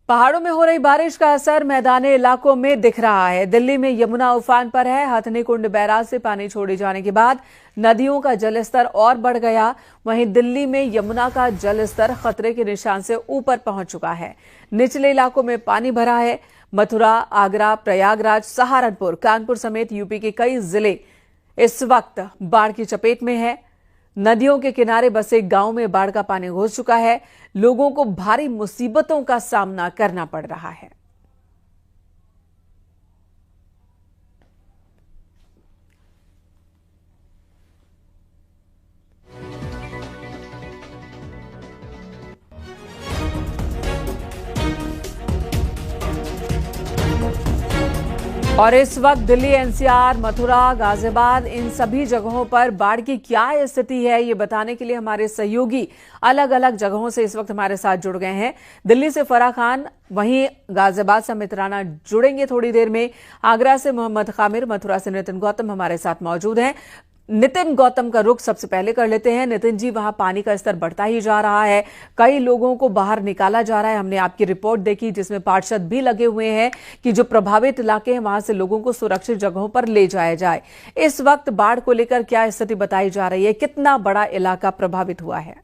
पहाड़ों में हो रही बारिश का असर मैदानी इलाकों में दिख रहा है। दिल्ली में यमुना उफान पर है। हथनी कुंड बैराज से पानी छोड़े जाने के बाद नदियों का जलस्तर और बढ़ गया। वहीं दिल्ली में यमुना का जलस्तर खतरे के निशान से ऊपर पहुंच चुका है। निचले इलाकों में पानी भरा है। मथुरा, आगरा, प्रयागराज, सहारनपुर, कानपुर समेत यूपी के कई जिले इस वक्त बाढ़ की चपेट में है। नदियों के किनारे बसे गांव में बाढ़ का पानी घुस चुका है। लोगों को भारी मुसीबतों का सामना करना पड़ रहा है। और इस वक्त दिल्ली, एनसीआर, मथुरा, गाजियाबाद इन सभी जगहों पर बाढ़ की क्या स्थिति है, ये बताने के लिए हमारे सहयोगी अलग अलग जगहों से इस वक्त हमारे साथ जुड़ गए हैं। दिल्ली से फराह खान, वहीं गाजियाबाद से अमित राणा जुड़ेंगे थोड़ी देर में। आगरा से मोहम्मद खामिर, मथुरा से नितिन गौतम हमारे साथ मौजूद हैं। नितिन गौतम का रुख सबसे पहले कर लेते हैं। नितिन जी, वहां पानी का स्तर बढ़ता ही जा रहा है, कई लोगों को बाहर निकाला जा रहा है। हमने आपकी रिपोर्ट देखी जिसमें पार्षद भी लगे हुए हैं कि जो प्रभावित इलाके हैं वहां से लोगों को सुरक्षित जगहों पर ले जाया जाए। इस वक्त बाढ़ को लेकर क्या स्थिति बताई जा रही है? कितना बड़ा इलाका प्रभावित हुआ है?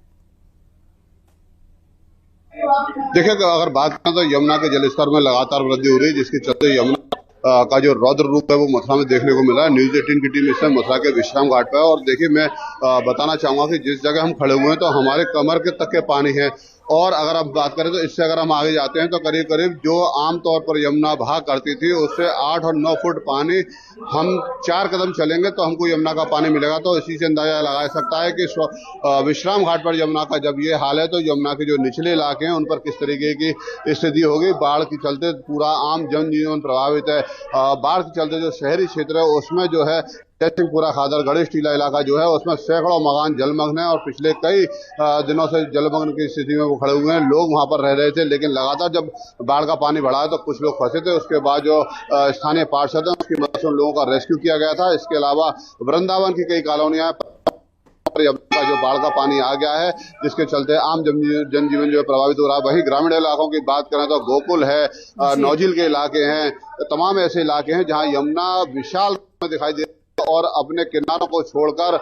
देखिए, अगर बात करें तो यमुना के जलस्तर में लगातार वृद्धि हो रही है, जिसके चलते यमुना का जो रौद्र रूप है वो मथुरा में देखने को मिला है। न्यूज 18 की टीम इस समय मथुरा के विश्राम घाट पर है और देखिए, मैं बताना चाहूंगा कि जिस जगह हम खड़े हुए हैं तो हमारे कमर के तक के पानी है। और अगर आप बात करें तो इससे अगर हम आगे जाते हैं तो करीब करीब जो आमतौर पर यमुना बहा करती थी उससे 8 और 9 फुट पानी, हम 4 कदम चलेंगे तो हमको यमुना का पानी मिलेगा। तो इसी से अंदाजा लगाया सकता है कि विश्राम घाट पर यमुना का जब ये हाल है तो यमुना के जो निचले इलाके हैं उन पर किस तरीके की स्थिति होगी। बाढ़ के चलते पूरा आम जनजीवन प्रभावित है। बाढ़ के चलते जो शहरी क्षेत्र है उसमें जो है जयसिंहपुरा, खादर, गणेश टीला इलाका जो है उसमें सैकड़ों मकान जलमग्न है और पिछले कई दिनों से जलमग्न की स्थिति में वो खड़े हुए हैं। लोग वहां पर रह रहे थे, लेकिन लगातार जब बाढ़ का पानी बढ़ा है तो कुछ लोग फंसे थे। उसके बाद जो स्थानीय पार्षद है उसकी मदद से उन लोगों का रेस्क्यू किया गया था। इसके अलावा वृंदावन की कई कॉलोनियां का जो बाढ़ का पानी आ गया है, जिसके चलते आम जनजीवन जो है प्रभावित हो रहा है। वहीं ग्रामीण इलाकों की बात करें तो गोकुल है, नौजिल के इलाके हैं, तमाम ऐसे इलाके हैं जहां यमुना विशाल में दिखाई दे और अपने किनारों को छोड़कर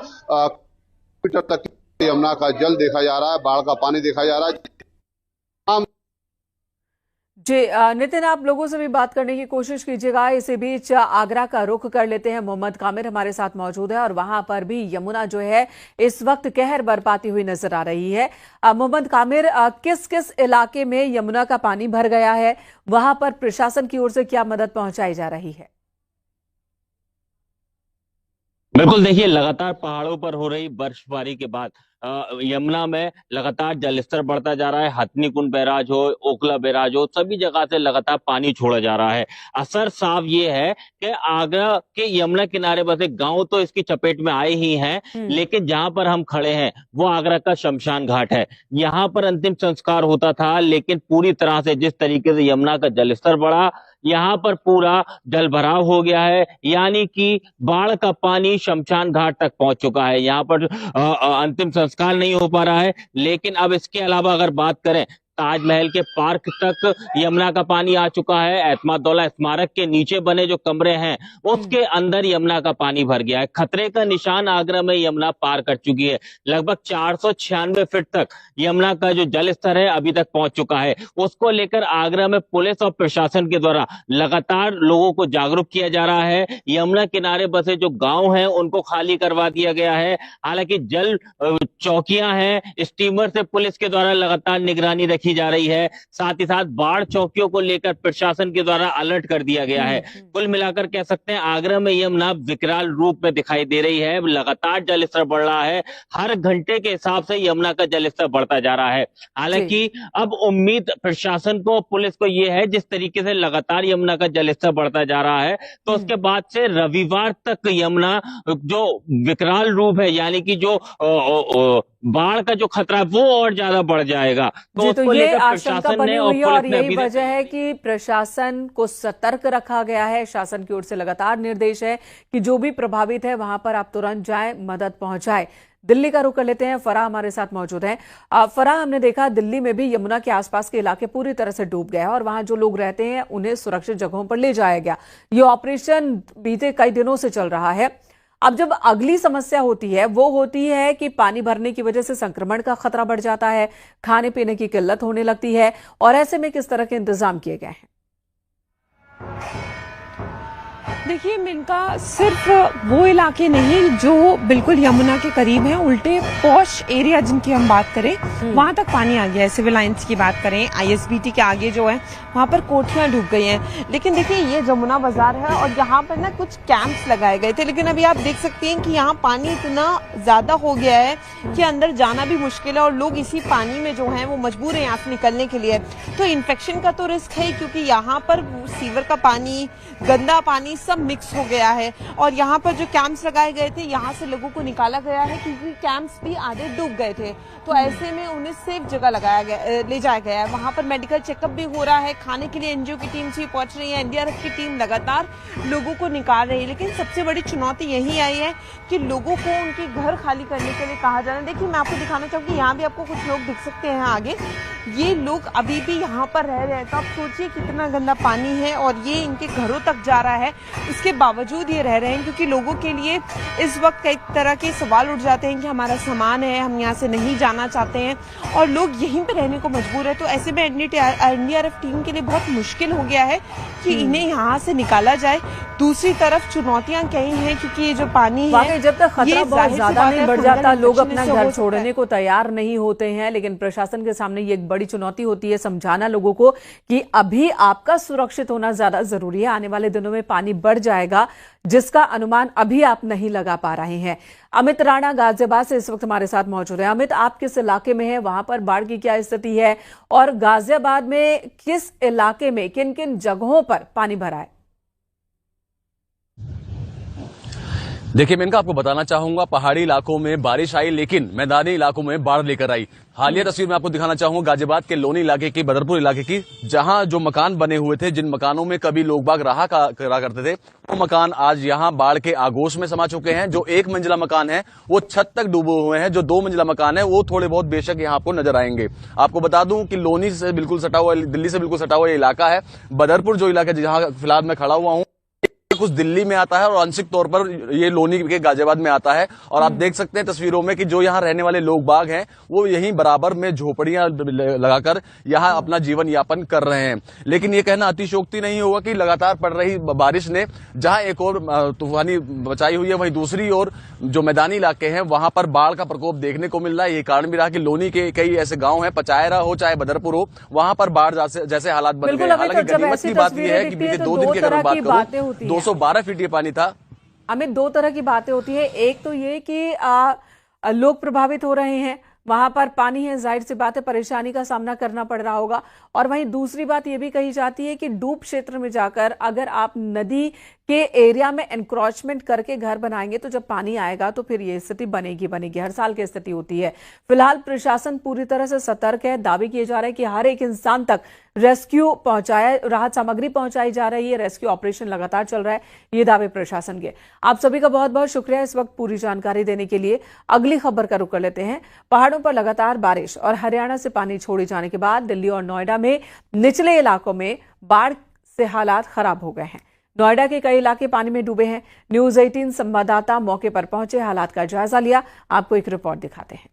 मीटर तक यमुना का जल देखा जा रहा है, बाढ़ का पानी देखा जा रहा है। जी नितिन, आप लोगों से भी बात करने की कोशिश कीजिएगा। इसी बीच आगरा का रुख कर लेते हैं। मोहम्मद कामिर हमारे साथ मौजूद है और वहां पर भी यमुना जो है इस वक्त कहर बरपाती हुई नजर आ रही है। मोहम्मद कामिर, किस किस इलाके में यमुना का पानी भर गया है? वहां पर प्रशासन की ओर से क्या मदद पहुंचाई जा रही है? बिल्कुल, देखिए, लगातार पहाड़ों पर हो रही बर्फबारी के बाद यमुना में लगातार जलस्तर बढ़ता जा रहा है। हथनी कुंड बैराज हो, ओखला बैराज हो, सभी जगह से लगातार पानी छोड़ा जा रहा है। असर साफ ये है कि आगरा के यमुना किनारे बसे गांव तो इसकी चपेट में आए ही हैं, लेकिन जहां पर हम खड़े हैं वो आगरा का शमशान घाट है। यहाँ पर अंतिम संस्कार होता था, लेकिन पूरी तरह से जिस तरीके से यमुना का जलस्तर बढ़ा, यहाँ पर पूरा जलभराव हो गया है। यानी कि बाढ़ का पानी शमशान घाट तक पहुंच चुका है। यहाँ पर अंतिम संस्कार नहीं हो पा रहा है। लेकिन अब इसके अलावा अगर बात करें, ताजमहल के पार्क तक यमुना का पानी आ चुका है। एतमादौला स्मारक के नीचे बने जो कमरे हैं उसके अंदर यमुना का पानी भर गया है। खतरे का निशान आगरा में यमुना पार कर चुकी है। लगभग 496 फीट तक यमुना का जो जल स्तर है अभी तक पहुंच चुका है। उसको लेकर आगरा में पुलिस और प्रशासन के द्वारा लगातार लोगों को जागरूक किया जा रहा है। यमुना किनारे बसे जो गांव हैं उनको खाली करवा दिया गया है। हालांकि जल चौकियां हैं, स्टीमर से पुलिस के द्वारा लगातार निगरानी रखी जा रही है। साथ ही साथ बाढ़ चौकियों को लेकर प्रशासन के द्वारा अलर्ट कर दिया गया है। कुल मिलाकर कह सकते हैं आगरा में यमुना विकराल रूप में दिखाई दे रही है। लगातार जलस्तर बढ़ रहा है। हर घंटे के हिसाब से यमुना का जलस्तर बढ़ता जा रहा है। हालांकि अब उम्मीद प्रशासन को, पुलिस को यह है, जिस तरीके से लगातार यमुना का जलस्तर बढ़ता जा रहा है तो उसके बाद से रविवार तक यमुना जो विकराल रूप है, यानी कि जो बाढ़ का जो खतरा है वो और ज्यादा बढ़ जाएगा। तो ये आशंका बनी हुई है और यही वजह है कि प्रशासन को सतर्क रखा गया है। शासन की ओर से लगातार निर्देश है कि जो भी प्रभावित है वहां पर आप तुरंत जाएं, मदद पहुंचाएं। दिल्ली का रुख कर लेते हैं। फराह हमारे साथ मौजूद हैं। फराह, हमने देखा दिल्ली में भी यमुना के आसपास के इलाके पूरी तरह से डूब गए हैं और वहां जो लोग रहते हैं उन्हें सुरक्षित जगहों पर ले जाया गया। ये ऑपरेशन बीते कई दिनों से चल रहा है। अब जब अगली समस्या होती है वो होती है कि पानी भरने की वजह से संक्रमण का खतरा बढ़ जाता है, खाने पीने की किल्लत होने लगती है, और ऐसे में किस तरह के इंतजाम किए गए हैं? देखिए मिनका, सिर्फ वो इलाके नहीं जो बिल्कुल यमुना के करीब हैं, उल्टे पॉश एरिया जिनकी हम बात करें वहां तक पानी आ गया है। सिविल लाइंस की बात करें, आईएसबीटी के आगे जो है वहां पर कोठियां डूब गई हैं। लेकिन देखिए ये जमुना बाजार है और यहाँ पर ना कुछ कैंप्स लगाए गए थे, लेकिन अभी आप देख सकते हैं कि यहाँ पानी इतना ज्यादा हो गया है कि अंदर जाना भी मुश्किल है और लोग इसी पानी में जो है वो मजबूर है यहाँ से निकलने के लिए। तो इन्फेक्शन का तो रिस्क है, क्योंकि यहाँ पर सीवर का पानी, गंदा पानी सब मिक्स हो गया है। और यहाँ पर जो कैंप्स लगाए गए थे यहाँ से लोगों को निकाला गया है, क्योंकि कैंप्स भी आधे डूब गए थे। तो ऐसे में उन्हें सेफ जगह ले जाया गया है। वहां पर मेडिकल चेकअप भी हो रहा है, खाने के लिए एनजीओ की टीम भी पहुंच रही है, एनडीआरएफ की टीम लगातार लोगों को निकाल रही है। लेकिन सबसे बड़ी चुनौती यही आई है कि लोगों को उनके घर खाली करने के लिए कहा जा रहा है। देखिए मैं आपको दिखाना चाहूंगी, यहाँ भी आपको कुछ लोग दिख सकते हैं आगे, ये लोग अभी भी यहाँ पर रह रहे हैं। तो आप सोचिए कितना गंदा पानी है और ये इनके घरों तक जा रहा है, इसके बावजूद ये रह रहे हैं, क्योंकि लोगों के लिए इस वक्त कई तरह के सवाल उठ जाते हैं कि हमारा सामान है, हम यहाँ से नहीं जाना चाहते हैं और लोग यहीं पे रहने को मजबूर है। तो ऐसे में एनडीआरएफ टीम के लिए बहुत मुश्किल हो गया है कि इन्हें यहाँ से निकाला जाए। दूसरी तरफ चुनौतियां कई हैं, क्योंकि ये जो पानी है जब तक खतरा बहुत ज्यादा नहीं बढ़ जाता लोग अपना घर छोड़ने को तैयार नहीं होते हैं। लेकिन प्रशासन के सामने ये एक बड़ी चुनौती होती है समझाना लोगों को कि अभी आपका सुरक्षित होना ज्यादा जरूरी है। आने वाले दिनों में पानी बढ़ जाएगा जिसका अनुमान अभी आप नहीं लगा पा रहे हैं। अमित राणा गाजियाबाद से इस वक्त हमारे साथ मौजूद है। अमित, आप किस इलाके में हैं, वहां पर बाढ़ की क्या स्थिति है और गाजियाबाद में किस इलाके में किन किन जगहों पर पानी भरा है? देखिए मैं इनका आपको बताना चाहूंगा, पहाड़ी इलाकों में बारिश आई लेकिन मैदानी इलाकों में बाढ़ लेकर आई। हालिया तस्वीर में आपको दिखाना चाहूंगा गाजियाबाद के लोनी इलाके की, बदरपुर इलाके की, जहां जो मकान बने हुए थे, जिन मकानों में कभी लोग बाग रहा करते थे, वो मकान आज यहां बाढ़ के आगोश में समा चुके हैं। जो 1 मंजिला मकान है वो छत तक डूबे हुए हैं, जो 2 मंजिला मकान है वो थोड़े बहुत बेशक यहां आपको नजर आएंगे। आपको बता दूं कि लोनी से बिल्कुल सटा हुआ, दिल्ली से बिल्कुल सटा हुआ ये इलाका है। बदरपुर जो इलाका जहां फिलहाल मैं खड़ा हुआ हूं, कुछ दिल्ली में आता है और आंशिक तौर पर ये लोनी के गाजियाबाद में आता है। और आप देख सकते हैं तस्वीरों में कि जो यहाँ रहने वाले लोग बाग हैं वो यहीं बराबर में झोपड़ियां लगाकर यहाँ अपना जीवन यापन कर रहे हैं। लेकिन ये कहना अतिशयोक्ति नहीं होगा कि लगातार पड़ रही बारिश ने जहां एक और तूफानी बचाई हुई है, वहीं दूसरी ओर जो मैदानी इलाके हैं वहां पर बाढ़ का प्रकोप देखने को मिल रहा है। ये कारण भी रहा कि लोनी के कई ऐसे गांव हैं, पचायरा हो चाहे बदरपुर हो, वहां पर बाढ़ जैसे हालात बन गए। हालांकि गनीमत की बात यह है कि बीते 2 दिन की अगर बात करूं 212 फीट ये पानी था। अमित, 2 तरह की बातें होती है। एक तो ये कि लोग प्रभावित हो रहे हैं, वहां पर पानी है, जाहिर सी बात है परेशानी का सामना करना पड़ रहा होगा। और वहीं दूसरी बात यह भी कही जाती है कि डूब क्षेत्र में जाकर अगर आप नदी के एरिया में एनक्रोचमेंट करके घर बनाएंगे तो जब पानी आएगा तो फिर ये स्थिति बनेगी। हर साल की स्थिति होती है। फिलहाल प्रशासन पूरी तरह से सतर्क है। दावे किए जा रहे हैं कि हर एक इंसान तक रेस्क्यू पहुंचाया, राहत सामग्री पहुंचाई जा रही है। रेस्क्यू ऑपरेशन लगातार चल रहा है, ये दावे प्रशासन के। आप सभी का बहुत बहुत शुक्रिया इस वक्त पूरी जानकारी देने के लिए। अगली खबर का रुख कर लेते हैं। पहाड़ों पर लगातार बारिश और हरियाणा से पानी छोड़े जाने के बाद दिल्ली और नोएडा में निचले इलाकों में बाढ़ से हालात खराब हो गए हैं। नोएडा के कई इलाके पानी में डूबे हैं। न्यूज़ 18 संवाददाता मौके पर पहुंचे, हालात का जायजा लिया। आपको एक रिपोर्ट दिखाते हैं।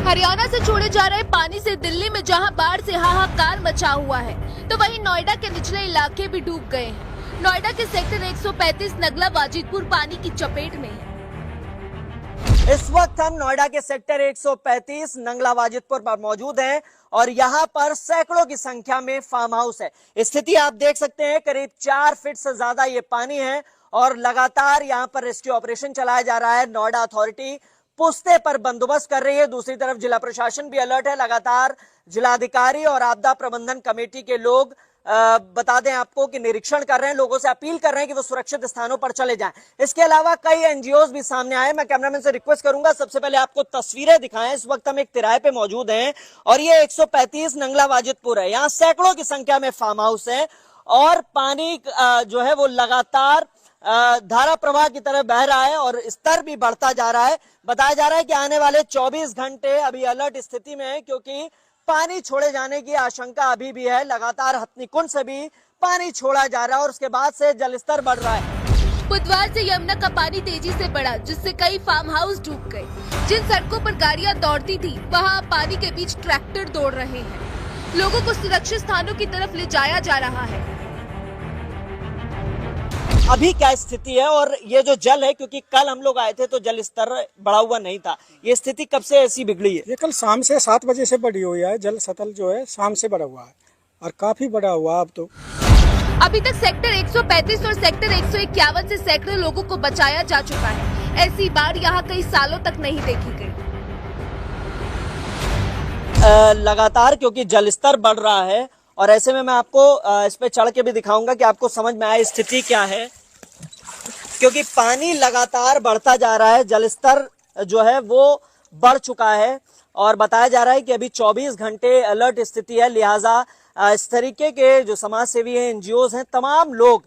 हरियाणा से छोड़े जा रहे पानी से दिल्ली में जहां बाढ़ से हाहाकार मचा हुआ है, तो वहीं नोएडा के निचले इलाके भी डूब गए हैं। नोएडा के सेक्टर 135 नगला वाजिदपुर पानी की चपेट में है। इस वक्त हम नोएडा के सेक्टर 135 नंगला वाजिदपुर पर मौजूद हैं और यहाँ पर सैकड़ों की संख्या में फार्म हाउस है। स्थिति आप देख सकते हैं, करीब 4 फीट से ज्यादा ये पानी है और लगातार यहाँ पर रेस्क्यू ऑपरेशन चलाया जा रहा है। नोएडा अथॉरिटी पुश्ते पर बंदोबस्त कर रही है। दूसरी तरफ जिला प्रशासन भी अलर्ट है। लगातार जिलाधिकारी और आपदा प्रबंधन कमेटी के लोग बता दें आपको कि निरीक्षण कर रहे हैं, लोगों से अपील कर रहे हैं कि वो सुरक्षित स्थानों पर चले जाएं। इसके अलावा कई एनजीओज भी सामने आए। मैं कैमरामैन से रिक्वेस्ट करूंगा सबसे पहले आपको तस्वीरें दिखाएं। इस वक्त हम एक तिराहे पे मौजूद हैं और ये 135 नंगला वाजिदपुर है। यहाँ सैकड़ों की संख्या में फार्म हाउस है और पानी जो है वो लगातार धारा प्रवाह की तरह बह रहा है और स्तर भी बढ़ता जा रहा है। बताया जा रहा है कि आने वाले 24 घंटे अभी अलर्ट स्थिति में है, क्योंकि पानी छोड़े जाने की आशंका अभी भी है। लगातार हथनीकुंड से भी पानी छोड़ा जा रहा है और उसके बाद से जलस्तर बढ़ रहा है। बुधवार से यमुना का पानी तेजी से बढ़ा, जिससे कई फार्म हाउस डूब गए। जिन सड़कों पर गाड़ियां दौड़ती थी, वहां पानी के बीच ट्रैक्टर दौड़ रहे हैं। लोगों को सुरक्षित स्थानों की तरफ ले जाया जा रहा है। अभी क्या स्थिति है और ये जो जल है, क्योंकि कल हम लोग आए थे तो जल स्तर बढ़ा हुआ नहीं था, ये स्थिति कब से ऐसी बिगड़ी है? ये कल शाम से 7 बजे से बढ़ी हुई है। जल सतल जो है शाम से बढ़ा हुआ है और काफी बढ़ा हुआ अब तो। अभी तक सेक्टर 135 और सेक्टर 151 से सैकड़ों लोगों को बचाया जा चुका है। ऐसी बाढ़ यहाँ कई सालों तक नहीं देखी गई। लगातार क्योंकि जलस्तर बढ़ रहा है और ऐसे में मैं आपको इस पे चढ़ के भी दिखाऊंगा कि आपको समझ में आए स्थिति क्या है, क्योंकि पानी लगातार बढ़ता जा रहा है। जलस्तर जो है वो बढ़ चुका है और बताया जा रहा है कि अभी 24 घंटे अलर्ट स्थिति है। लिहाजा इस तरीके के जो समाज सेवी हैं, एनजीओज हैं, तमाम लोग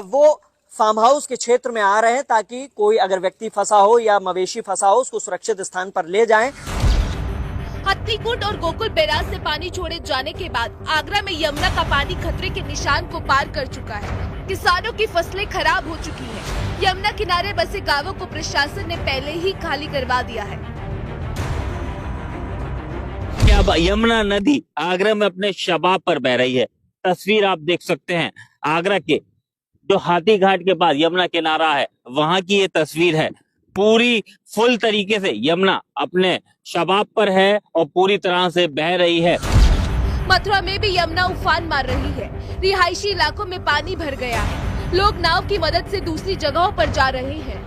वो फार्म हाउस के क्षेत्र में आ रहे हैं ताकि कोई अगर व्यक्ति फंसा हो या मवेशी फंसा हो उसको सुरक्षित स्थान पर ले जाएं। हथनीकुंड और गोकुल बैराज से पानी छोड़े जाने के बाद आगरा में यमुना का पानी खतरे के निशान को पार कर चुका है। किसानों की फसलें खराब हो चुकी हैं। यमुना किनारे बसे गांवों को प्रशासन ने पहले ही खाली करवा दिया है। अब यमुना नदी आगरा में अपने शबाब पर बह रही है। तस्वीर आप देख सकते हैं आगरा के जो हाथी घाट के पास यमुना किनारा है, वहां की ये तस्वीर है। पूरी फुल तरीके से यमुना अपने शबाब पर है और पूरी तरह से बह रही है। मथुरा में भी यमुना उफान मार रही है। रिहायशी इलाकों में पानी भर गया है। लोग नाव की मदद से दूसरी जगहों पर जा रहे हैं।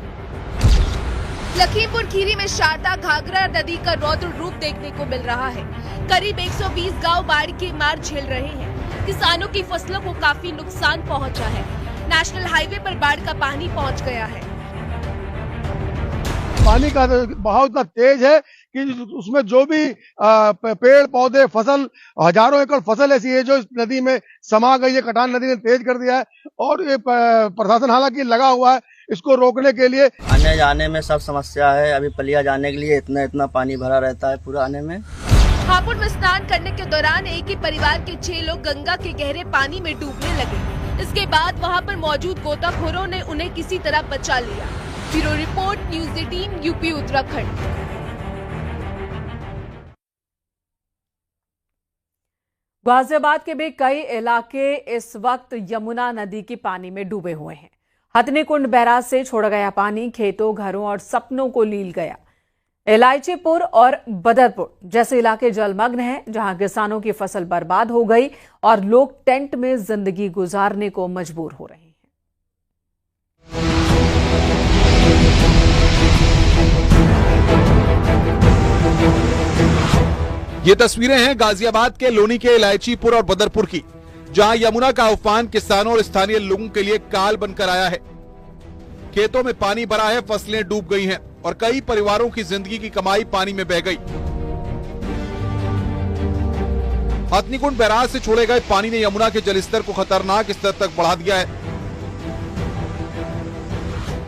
लखीमपुर खीरी में शारदा घाघरा नदी का रौद्र रूप देखने को मिल रहा है। करीब 120 गांव बाढ़ की मार झेल रहे हैं। किसानों की फसलों को काफी नुकसान पहुंचा है। नेशनल हाईवे पर बाढ़ का पानी पहुंच गया है। पानी का बहाव इतना तेज है कि उसमें जो भी पेड़ पौधे फसल, हजारों एकड़ फसल ऐसी है जो इस नदी में समा गई है। कटान नदी ने तेज कर दिया है और ये प्रशासन हालांकि लगा हुआ है इसको रोकने के लिए। आने जाने में सब समस्या है। अभी पलिया जाने के लिए इतना पानी भरा रहता है पूरा आने में। हापुड़ में स्नान करने के दौरान एक ही परिवार के 6 लोग गंगा के गहरे पानी में डूबने लगे। इसके बाद वहां पर मौजूद गोताखोरों ने उन्हें किसी तरह बचा लिया। Bureau report, news 18, UP Uttarakhand. Ghaziabad के भी कई इलाके इस वक्त यमुना नदी के पानी में डूबे हुए हैं। हथनीकुंड बैराज से छोड़ा गया पानी खेतों, घरों और सपनों को लील गया। इलायचीपुर और बदरपुर जैसे इलाके जलमग्न हैं, जहां किसानों की फसल बर्बाद हो गई और लोग टेंट में जिंदगी गुजारने को मजबूर हो रहे हैं। ये तस्वीरें हैं गाजियाबाद के लोनी के इलायचीपुर और बदरपुर की, जहां यमुना का उफान किसानों और स्थानीय लोगों के लिए काल बनकर आया है। खेतों में पानी भरा है, फसलें डूब गई हैं और कई परिवारों की जिंदगी की कमाई पानी में बह गई। हथनीकुंड बैराज से छोड़े गए पानी ने यमुना के जलस्तर को खतरनाक स्तर तक बढ़ा दिया है।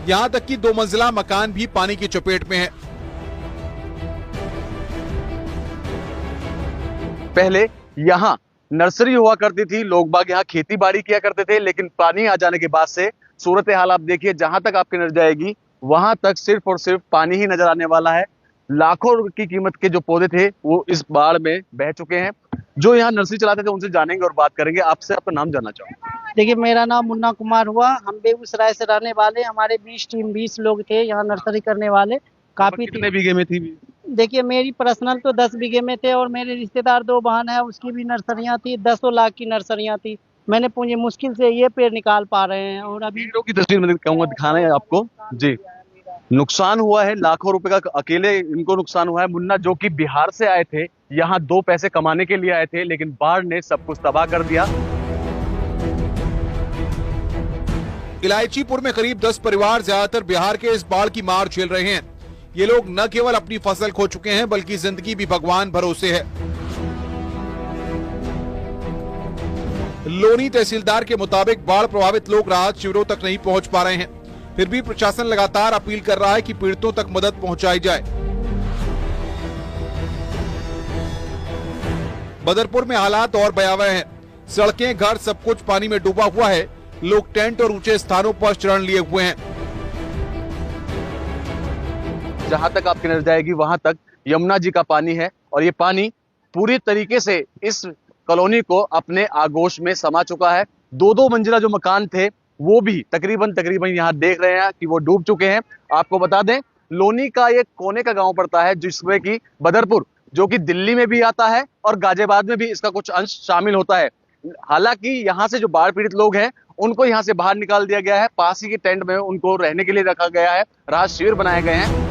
यहां तक कि 2 मंजिला मकान भी पानी की चपेट में है। पहले यहाँ नर्सरी हुआ करती थी, लोग बाग यहाँ खेती बाड़ी किया करते थे, लेकिन पानी आ जाने के बाद से सूरत हाल आप देखिए, जहां तक आपकी नजर जाएगी वहां तक सिर्फ और सिर्फ पानी ही नजर आने वाला है। लाखों की कीमत के जो पौधे थे वो इस बाढ़ में बह चुके हैं। जो यहाँ नर्सरी चलाते थे उनसे जानेंगे और बात करेंगे। आपसे आपका नाम जानना चाहूंगा। देखिए, मेरा नाम मुन्ना कुमार हुआ। हम बेगूसराय से रहने वाले। हमारे 20 लोग थे यहाँ नर्सरी करने वाले। काफी कितने बीघे में थी? देखिए, मेरी पर्सनल तो 10 बीघे में थे और मेरे रिश्तेदार 2 बहन है, उसकी भी नर्सरियां थी। 10 लाख की नर्सरियां थी। मैंने पूंजी मुश्किल से ये पेड़ निकाल पा रहे हैं और अभी की तस्वीर में कहूंगा दिखाना है आपको। जी, नुकसान हुआ है, लाखों रुपए का अकेले इनको नुकसान हुआ है। मुन्ना जो कि बिहार से आए थे, यहाँ 2 पैसे कमाने के लिए आए थे, लेकिन बाढ़ ने सब कुछ तबाह कर दिया। इलायचीपुर में करीब 10 परिवार ज्यादातर बिहार के इस बाढ़ की मार झेल रहे हैं। ये लोग न केवल अपनी फसल खो चुके हैं बल्कि जिंदगी भी भगवान भरोसे है। लोनी तहसीलदार के मुताबिक बाढ़ प्रभावित लोग राहत शिविरों तक नहीं पहुंच पा रहे हैं। फिर भी प्रशासन लगातार अपील कर रहा है कि पीड़ितों तक मदद पहुंचाई जाए। बदरपुर में हालात और भयावह हैं। सड़कें, घर, सब कुछ पानी में डूबा हुआ है। लोग टेंट और ऊंचे स्थानों पर शरण लिए हुए हैं। जहां तक आपकी नजर जाएगी वहां तक यमुना जी का पानी है और ये पानी पूरी तरीके से इस कॉलोनी को अपने आगोश में समा चुका है। 2-2 मंजिला जो मकान थे वो भी तकरीबन यहाँ देख रहे हैं कि वो डूब चुके हैं। आपको बता दें, लोनी का एक कोने का गांव पड़ता है जिसमें कि बदरपुर, जो कि दिल्ली में भी आता है और गाजियाबाद में भी इसका कुछ अंश शामिल होता है। हालांकि यहाँ से जो बाढ़ पीड़ित लोग हैं उनको यहाँ से बाहर निकाल दिया गया है। पास ही के टेंट में उनको रहने के लिए रखा गया है। राहत शिविर बनाए गए हैं।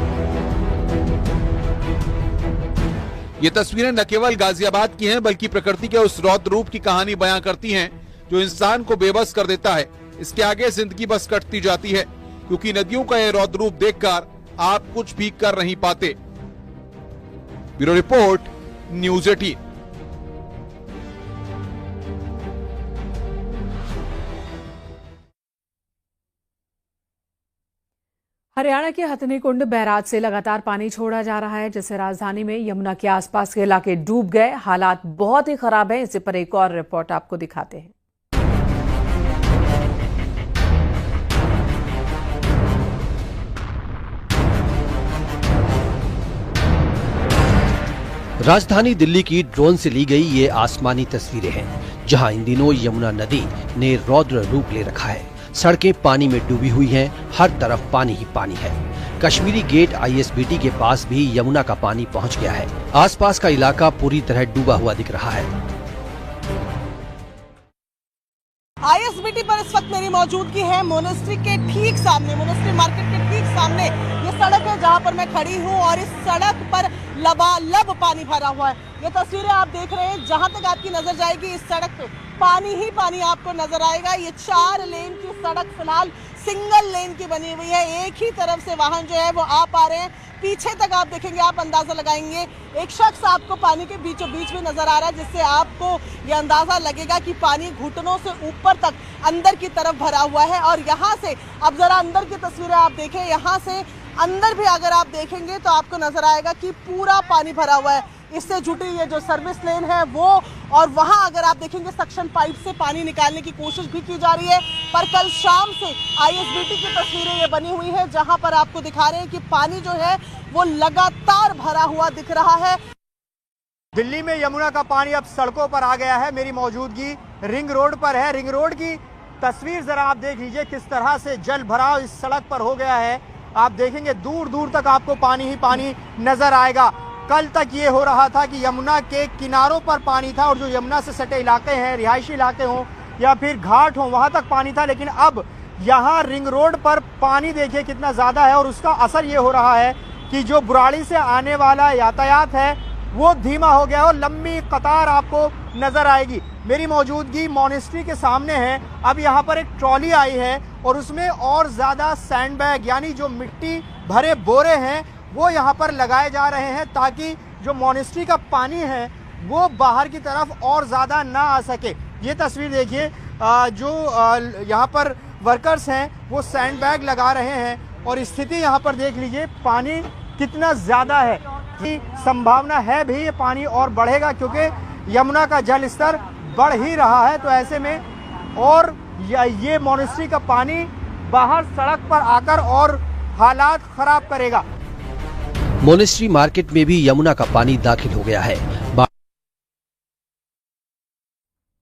ये तस्वीरें न केवल गाजियाबाद की हैं बल्कि प्रकृति के उस रौद्र रूप की कहानी बयां करती हैं जो इंसान को बेबस कर देता है। इसके आगे जिंदगी बस कटती जाती है क्योंकि नदियों का ये रौद्र रूप देखकर आप कुछ भी कर नहीं पाते। Bureau report, news 18। हरियाणा के हथनीकुंड बैराज से लगातार पानी छोड़ा जा रहा है, जिससे राजधानी में यमुना के आसपास के इलाके डूब गए। हालात बहुत ही खराब है। इसी पर एक और रिपोर्ट आपको दिखाते हैं। राजधानी दिल्ली की ड्रोन से ली गई ये आसमानी तस्वीरें हैं, जहां इन दिनों यमुना नदी ने रौद्र रूप ले रखा है। सड़कें पानी में डूबी हुई हैं, हर तरफ पानी ही पानी है। कश्मीरी गेट आईएसबीटी के पास भी यमुना का पानी पहुंच गया है। आसपास का इलाका पूरी तरह डूबा हुआ दिख रहा है। आईएसबीटी पर इस वक्त मेरी मौजूदगी है मोनेस्ट्री के ठीक सामने, मोनेस्ट्री मार्केट के ठीक सामने ये सड़क है जहां पर मैं खड़ी हूं और इस सड़क पर लबालब पानी भरा हुआ है। ये तस्वीरें आप देख रहे हैं, जहां तक आपकी नजर जाएगी इस सड़क पे पानी ही पानी आपको नजर आएगा। ये 4 लेन की सड़क फिलहाल सिंगल लेन की बनी हुई है। एक ही तरफ से वाहन जो है वो आ पा रहे हैं। पीछे तक आप देखेंगे, आप अंदाजा लगाएंगे, एक शख्स आपको पानी के बीचों बीच में नजर आ रहा है, जिससे आपको ये अंदाजा लगेगा कि पानी घुटनों से ऊपर तक अंदर की तरफ भरा हुआ है। और यहाँ से अब जरा अंदर की तस्वीरें आप देखें, यहाँ से अंदर भी अगर आप देखेंगे तो आपको नजर आएगा कि पूरा पानी भरा हुआ है। इससे जुटी ये जो सर्विस लेन है वो, और वहां अगर आप देखेंगे सक्शन पाइप से पानी निकालने की कोशिश भी की जा रही है। पर कल शाम से आईएसबीटी की तस्वीरें ये बनी हुई है जहां पर आपको दिखा रहे हैं कि पानी जो है वो लगातार भरा हुआ दिख रहा है। दिल्ली में यमुना का पानी अब सड़कों पर आ गया है। मेरी मौजूदगी रिंग रोड पर है। रिंग रोड की तस्वीर जरा आप देख लीजिए, किस तरह से जल भराव इस सड़क पर हो गया है। आप देखेंगे दूर दूर तक आपको पानी ही पानी नजर आएगा। कल तक ये हो रहा था कि यमुना के किनारों पर पानी था और जो यमुना से सटे इलाके हैं, रिहायशी इलाके हों या फिर घाट हों, वहां तक पानी था। लेकिन अब यहाँ रिंग रोड पर पानी देखिए कितना ज्यादा है और उसका असर ये हो रहा है कि जो बुराड़ी से आने वाला यातायात है वो धीमा हो गया और लंबी कतार आपको नजर आएगी। मेरी मौजूदगी मोनेस्ट्री के सामने है। अब यहाँ पर एक ट्रॉली आई है और उसमें और ज्यादा सैंड बैग यानी जो मिट्टी भरे बोरे हैं वो यहाँ पर लगाए जा रहे हैं ताकि जो मोनेस्ट्री का पानी है वो बाहर की तरफ और ज़्यादा ना आ सके। ये तस्वीर देखिए, जो यहाँ पर वर्कर्स हैं वो सैंड बैग लगा रहे हैं और स्थिति यहाँ पर देख लीजिए, पानी कितना ज़्यादा है कि संभावना है भी ये पानी और बढ़ेगा क्योंकि यमुना का जल स्तर बढ़ ही रहा है। तो ऐसे में और ये मोनेस्ट्री का पानी बाहर सड़क पर आकर और हालात खराब करेगा। मोनेस्ट्री मार्केट में भी यमुना का पानी दाखिल हो गया है।